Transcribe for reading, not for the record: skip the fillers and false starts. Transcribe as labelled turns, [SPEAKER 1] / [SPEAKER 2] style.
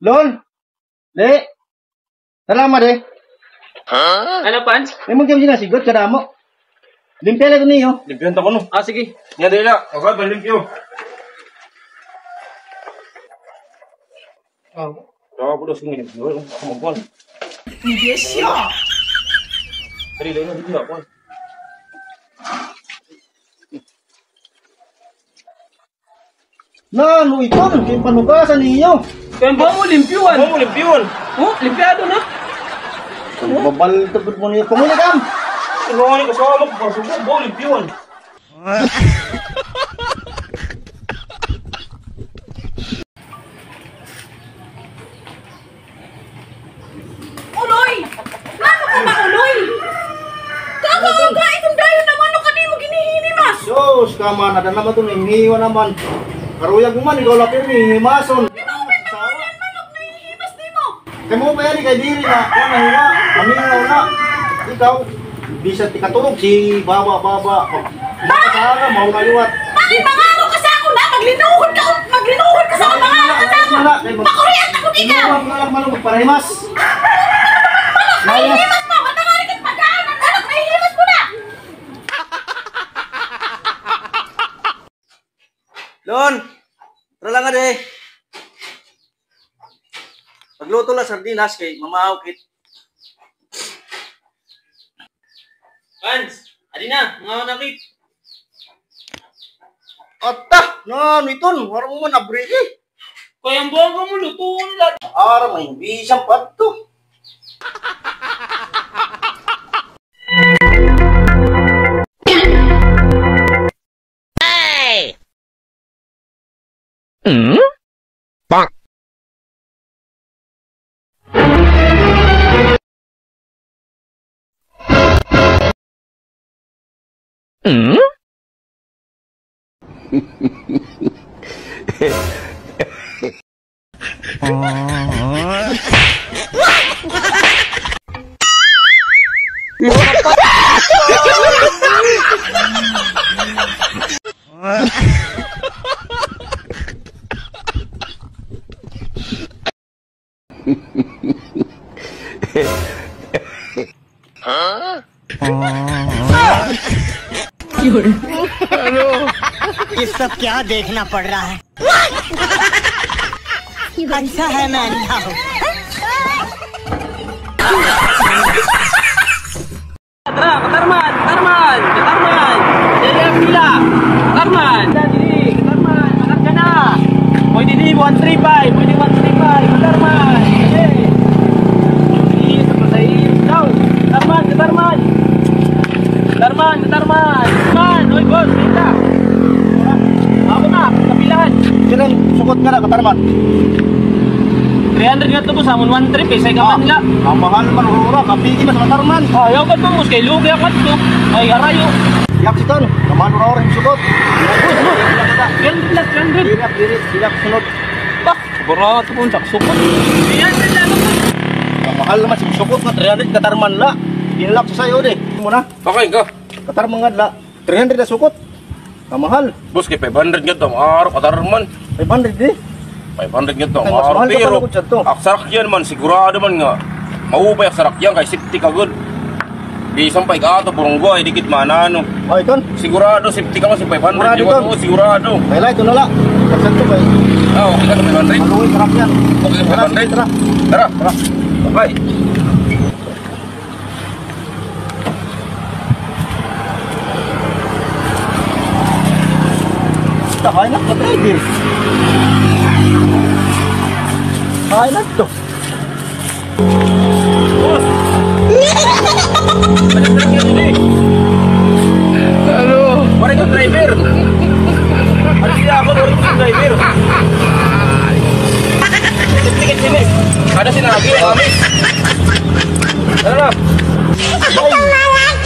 [SPEAKER 1] Lol. De. Salamat de.
[SPEAKER 2] Ano, Pans?
[SPEAKER 1] May mo gyud sinasigot kada mo. Limpya lang niyo.
[SPEAKER 3] Limpiyon ta ko no.
[SPEAKER 2] Ah, sige.
[SPEAKER 3] Nya dili na. Okay, balimpyo. Tawa po daw singin. Ako mo.
[SPEAKER 4] Yes, yeah.
[SPEAKER 3] Dali lang hindi ako.
[SPEAKER 1] Na, ano ito? Yung panugasan niyo.
[SPEAKER 2] Kaya ba mo limpyuan?
[SPEAKER 3] Ako mo limpiyon.
[SPEAKER 2] Oh, limpyado na.
[SPEAKER 1] Babal tebut mo niyo. Pumuli kam.
[SPEAKER 3] Ano ko sa mo pasubok mo limpiyon.
[SPEAKER 4] Uloy! Ano ka ba, Uloy? Kaka, itong dayon naman, ano ka di mo ginihinimas?
[SPEAKER 1] Sus, kama na naman ito. Hinihiwa naman. Karuyag mo man, ikaw lapir ni himason.
[SPEAKER 4] Di ba may pangunan manok na hinihimas di mo?
[SPEAKER 1] Kaya mo pa yan, kay diri na. Kung nahiwa, pamingaw na. Ikaw, bisa tikatulog si Baba. Nakasara, mau kaliwat.
[SPEAKER 4] Bakit mangaro ka sa ako na? Maglinuhod ka sa ako, mangaro ka sa ako. Makuriyat ako di ka.
[SPEAKER 1] Inuwag na lang manong magparahimas.
[SPEAKER 4] Nahihimas mo, matangari ka't pagkaan ng anak, nahihimas mo na.
[SPEAKER 1] Lon, tara lang nga de. Pagluto lang sardinas kay mamahawkit.
[SPEAKER 2] Pans, adi na, mga nakit.
[SPEAKER 1] Ata, no, iton, warang mo na briki.
[SPEAKER 2] Kaya ang buwan ka mo, lutuon lang.
[SPEAKER 1] Ara, may bisang pato.
[SPEAKER 5] Bonk.
[SPEAKER 6] ये सब क्या देखना पड़ रहा है अच्छा है मैं अंधा हूँ
[SPEAKER 2] Tara, Katarman! Dali ang pila! Katarman! Makat ka na! Pwede di 135! Katarman! Hindi, sa pasahir daw! Katarman! Oy, boss! Kita! Ako na! Kapilahan!
[SPEAKER 1] Kailan sukot nga na, katarman.
[SPEAKER 2] 300 nga ito po sa amon 1 trip eh! Say kaman nga!
[SPEAKER 1] Ang mahal man, ura, kapigi mas katarman.
[SPEAKER 2] Ayaw ka ito mo! Kay Lugi ang ito! Ay, harayo!
[SPEAKER 1] Yak sitan, naman ura yung sukot.
[SPEAKER 2] Yan, 300!
[SPEAKER 1] Dilak sunod.
[SPEAKER 2] Bah! Siguro ito po sa sukot! 300 lang ito!
[SPEAKER 1] Ang mahal naman, si sukot nga 300 katarman la. Dinalak sa sayo de. Muna,
[SPEAKER 3] Okay ka.
[SPEAKER 1] katarman nga la. 300 na sukot. Ang mahal.
[SPEAKER 3] Bos kay 500 nga to. Araw katarman.
[SPEAKER 1] 500 de.
[SPEAKER 3] 500 nga to.
[SPEAKER 1] Ay, mas mahal ka
[SPEAKER 3] Pero
[SPEAKER 1] pala ko dyan to.
[SPEAKER 3] aksakyan man sigurado man nga. Maupay aksakyan kay safety ka good. Di sampay ka ato burunggo ay dikit manano.
[SPEAKER 1] Oh, iton.
[SPEAKER 3] Sigurado safety ka man si 500.
[SPEAKER 1] Sigurado
[SPEAKER 3] Yung
[SPEAKER 1] ka?
[SPEAKER 3] ako sigurado.
[SPEAKER 1] May light, ito na la. Kapsan to ba eh.
[SPEAKER 3] Ah, okay ka sa 500.
[SPEAKER 1] Maluwi, trap yan.
[SPEAKER 3] Okay,
[SPEAKER 1] Tara,
[SPEAKER 3] 500.
[SPEAKER 1] tara.
[SPEAKER 3] Tara.
[SPEAKER 1] Tara.
[SPEAKER 3] Okay.
[SPEAKER 1] Kaya na, driver. Kaya na to.
[SPEAKER 3] Halo. Wala yung driver. Ano siya ako doon yung driver? Tiket sini. Ada sinagi, amis. Tara na.
[SPEAKER 6] Ay!